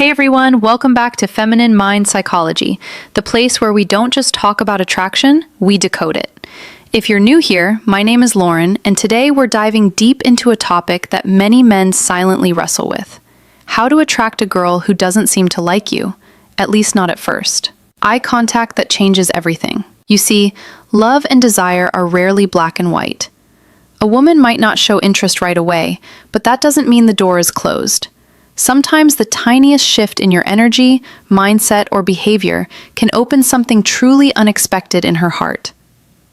Hey everyone, welcome back to Feminine Mind Psychology, the place where we don't just talk about attraction, we decode it. If you're new here, my name is Lauren, and today we're diving deep into a topic that many men silently wrestle with. How to attract a girl who doesn't seem to like you, at least not at first. Eye contact that changes everything. You see, love and desire are rarely black and white. A woman might not show interest right away, but that doesn't mean the door is closed. Sometimes the tiniest shift in your energy, mindset, or behavior can open something truly unexpected in her heart.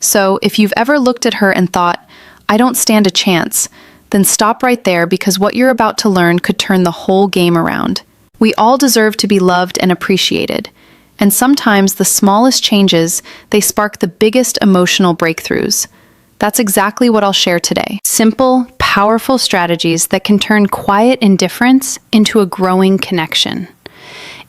So, if you've ever looked at her and thought, I don't stand a chance, then stop right there because what you're about to learn could turn the whole game around. We all deserve to be loved and appreciated, and sometimes the smallest changes, they spark the biggest emotional breakthroughs. That's exactly what I'll share today. Simple, powerful strategies that can turn quiet indifference into a growing connection.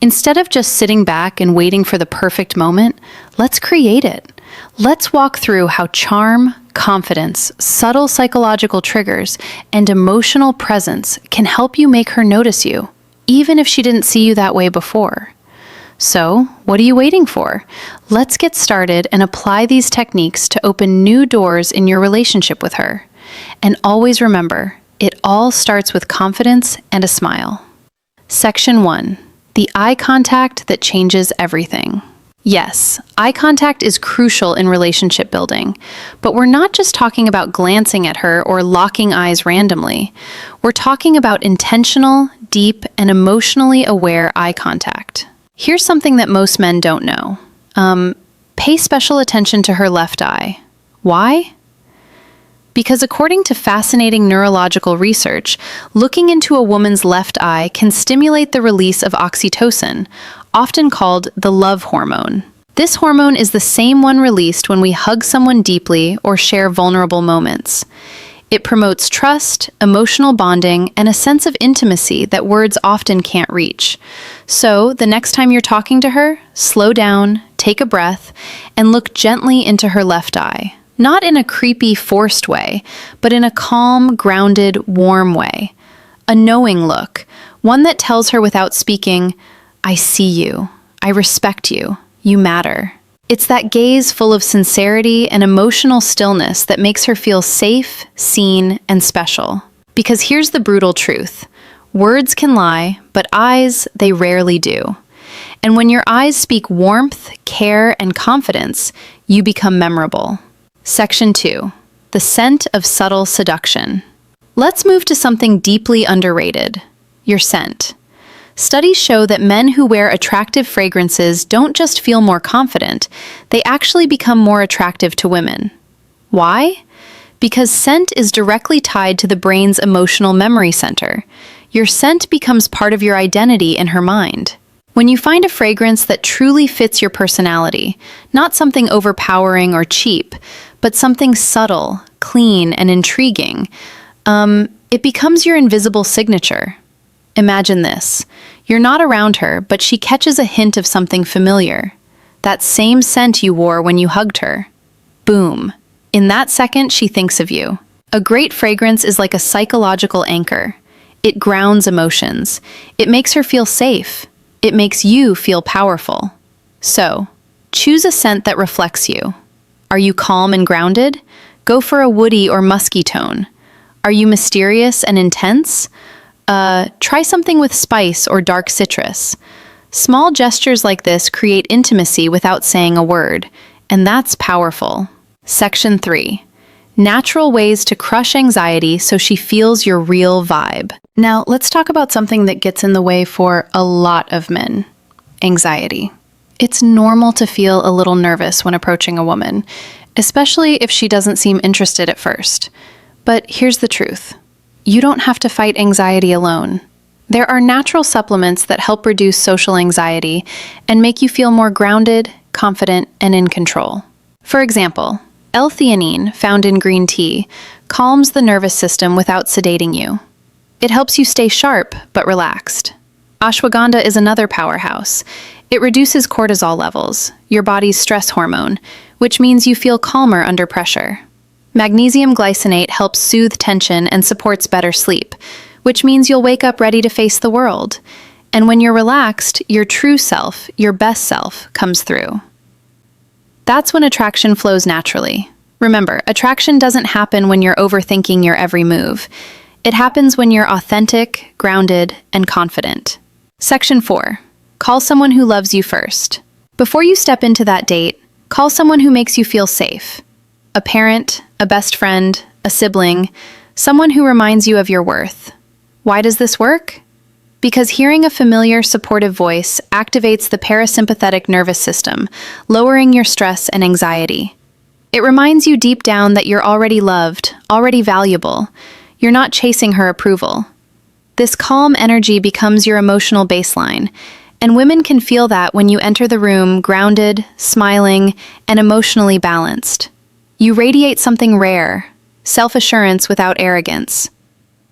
Instead of just sitting back and waiting for the perfect moment, let's create it. Let's walk through how charm, confidence, subtle psychological triggers, and emotional presence can help you make her notice you, even if she didn't see you that way before. So, what are you waiting for? Let's get started and apply these techniques to open new doors in your relationship with her. And always remember, it all starts with confidence and a smile. Section 1. The eye contact that changes everything. Yes, eye contact is crucial in relationship building, but we're not just talking about glancing at her or locking eyes randomly. We're talking about intentional, deep, and emotionally aware eye contact. Here's something that most men don't know. Pay special attention to her left eye. Why? Because according to fascinating neurological research, looking into a woman's left eye can stimulate the release of oxytocin, often called the love hormone. This hormone is the same one released when we hug someone deeply or share vulnerable moments. It promotes trust, emotional bonding, and a sense of intimacy that words often can't reach. So, the next time you're talking to her, slow down, take a breath, and look gently into her left eye. Not in a creepy, forced way, but in a calm, grounded, warm way. A knowing look, one that tells her without speaking, I see you, I respect you, you matter. It's that gaze full of sincerity and emotional stillness that makes her feel safe, seen, and special. Because here's the brutal truth. Words can lie, but eyes, they rarely do. And when your eyes speak warmth, care, and confidence, you become memorable. Section 2. The scent of subtle seduction. Let's move to something deeply underrated. Your scent. Studies show that men who wear attractive fragrances don't just feel more confident, they actually become more attractive to women. Why? Because scent is directly tied to the brain's emotional memory center. Your scent becomes part of your identity in her mind. When you find a fragrance that truly fits your personality, not something overpowering or cheap, but something subtle, clean, and intriguing, it becomes your invisible signature. Imagine this. You're not around her, but she catches a hint of something familiar. That same scent you wore when you hugged her. Boom. In that second, she thinks of you. A great fragrance is like a psychological anchor. It grounds emotions. It makes her feel safe. It makes you feel powerful. So, choose a scent that reflects you. Are you calm and grounded? Go for a woody or musky tone. Are you mysterious and intense? Try something with spice or dark citrus. Small gestures like this create intimacy without saying a word, and that's powerful. Section 3. Natural ways to crush anxiety so she feels your real vibe. Now, let's talk about something that gets in the way for a lot of men. Anxiety. It's normal to feel a little nervous when approaching a woman, especially if she doesn't seem interested at first. But here's the truth. You don't have to fight anxiety alone. There are natural supplements that help reduce social anxiety and make you feel more grounded, confident, and in control. For example, L-theanine, found in green tea, calms the nervous system without sedating you. It helps you stay sharp but relaxed. Ashwagandha is another powerhouse. It reduces cortisol levels, your body's stress hormone, which means you feel calmer under pressure. Magnesium glycinate helps soothe tension and supports better sleep, which means you'll wake up ready to face the world. And when you're relaxed, your true self, your best self, comes through. That's when attraction flows naturally. Remember, attraction doesn't happen when you're overthinking your every move. It happens when you're authentic, grounded, and confident. Section 4. Call someone who loves you first. Before you step into that date, call someone who makes you feel safe. A parent, a best friend, a sibling, someone who reminds you of your worth. Why does this work? Because hearing a familiar, supportive voice activates the parasympathetic nervous system, lowering your stress and anxiety. It reminds you deep down that you're already loved, already valuable. You're not chasing her approval. This calm energy becomes your emotional baseline, and women can feel that when you enter the room grounded, smiling, and emotionally balanced. You radiate something rare, self-assurance without arrogance.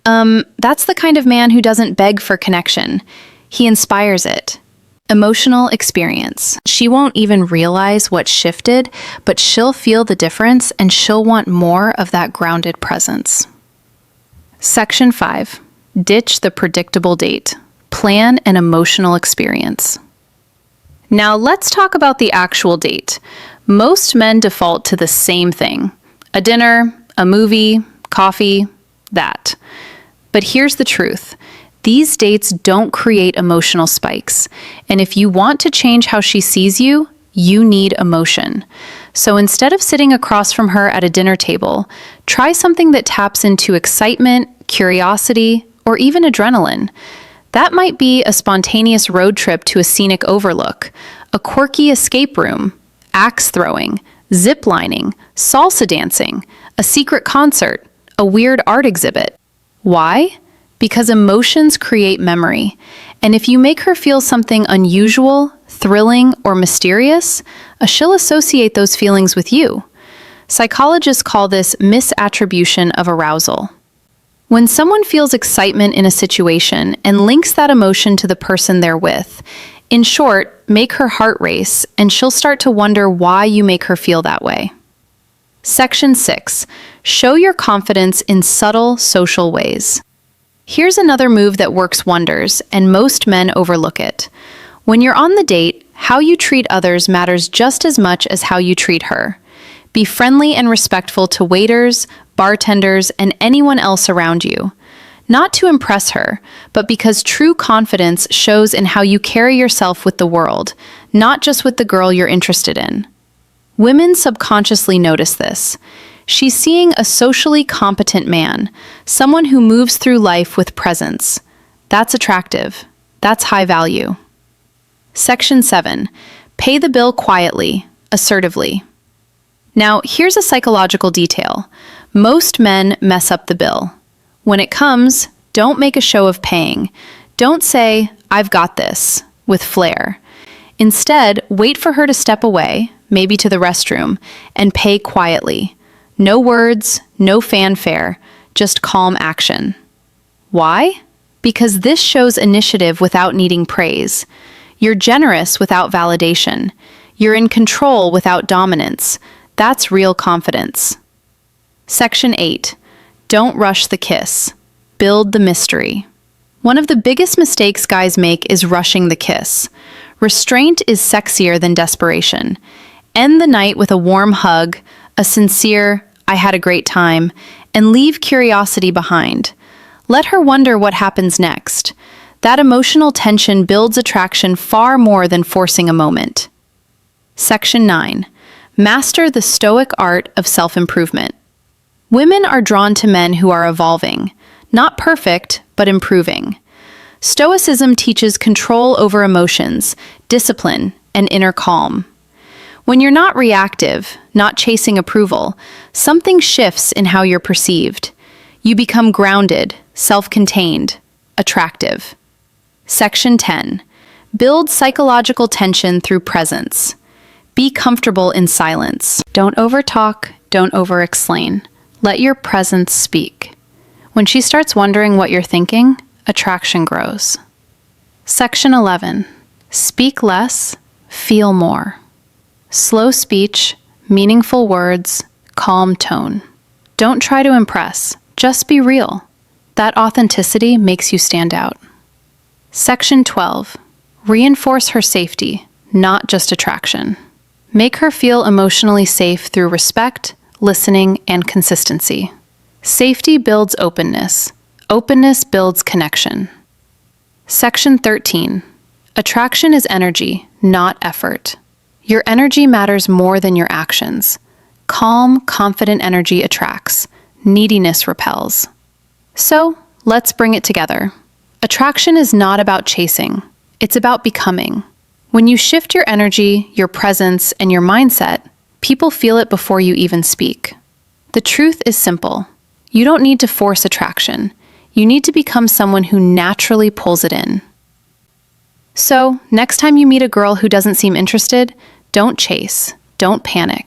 That's the kind of man who doesn't beg for connection. He inspires it. Emotional experience. She won't even realize what shifted, but she'll feel the difference and she'll want more of that grounded presence. Section 5. Ditch the predictable date. Plan an emotional experience. Now let's talk about the actual date. Most men default to the same thing. A dinner, a movie, coffee, that. But here's the truth. These dates don't create emotional spikes. And if you want to change how she sees you, you need emotion. So instead of sitting across from her at a dinner table, try something that taps into excitement, curiosity, or even adrenaline. That might be a spontaneous road trip to a scenic overlook, a quirky escape room, axe throwing, zip lining, salsa dancing, a secret concert, a weird art exhibit. Why? Because emotions create memory. And if you make her feel something unusual, thrilling, or mysterious, she'll associate those feelings with you. Psychologists call this misattribution of arousal. When someone feels excitement in a situation and links that emotion to the person they're with, in short, make her heart race, and she'll start to wonder why you make her feel that way. Section 6. Show your confidence in subtle social ways. Here's another move that works wonders, and most men overlook it. When you're on the date, how you treat others matters just as much as how you treat her. Be friendly and respectful to waiters, bartenders, and anyone else around you. Not to impress her, but because true confidence shows in how you carry yourself with the world, not just with the girl you're interested in. Women subconsciously notice this. She's seeing a socially competent man, someone who moves through life with presence. That's attractive. That's high value. Section 7. Pay the bill quietly, assertively. Now, here's a psychological detail. Most men mess up the bill. When it comes, don't make a show of paying. Don't say, "I've got this," with flair. Instead, wait for her to step away, maybe to the restroom, and pay quietly. No words, no fanfare, just calm action. Why? Because this shows initiative without needing praise. You're generous without validation. You're in control without dominance. That's real confidence. Section 8. Don't rush the kiss. Build the mystery. One of the biggest mistakes guys make is rushing the kiss. Restraint is sexier than desperation. End the night with a warm hug, a sincere, "I had a great time," and leave curiosity behind. Let her wonder what happens next. That emotional tension builds attraction far more than forcing a moment. Section 9. Master the stoic art of self-improvement. Women are drawn to men who are evolving, not perfect, but improving. Stoicism teaches control over emotions, discipline, and inner calm. When you're not reactive, not chasing approval, something shifts in how you're perceived. You become grounded, self-contained, attractive. Section 10. Build psychological tension through presence. Be comfortable in silence. Don't overtalk, don't over-explain. Let your presence speak. When she starts wondering what you're thinking, attraction grows. Section 11. Speak less, feel more. Slow speech, meaningful words, calm tone. Don't try to impress, just be real. That authenticity makes you stand out. Section 12. Reinforce her safety, not just attraction. Make her feel emotionally safe through respect, listening, and consistency. Safety builds openness. Openness builds connection. Section 13. Attraction is energy, not effort. Your energy matters more than your actions. Calm, confident energy attracts. Neediness repels. So, let's bring it together. Attraction is not about chasing. It's about becoming. When you shift your energy, your presence, and your mindset, people feel it before you even speak. The truth is simple. You don't need to force attraction. You need to become someone who naturally pulls it in. So, next time you meet a girl who doesn't seem interested, don't chase, don't panic.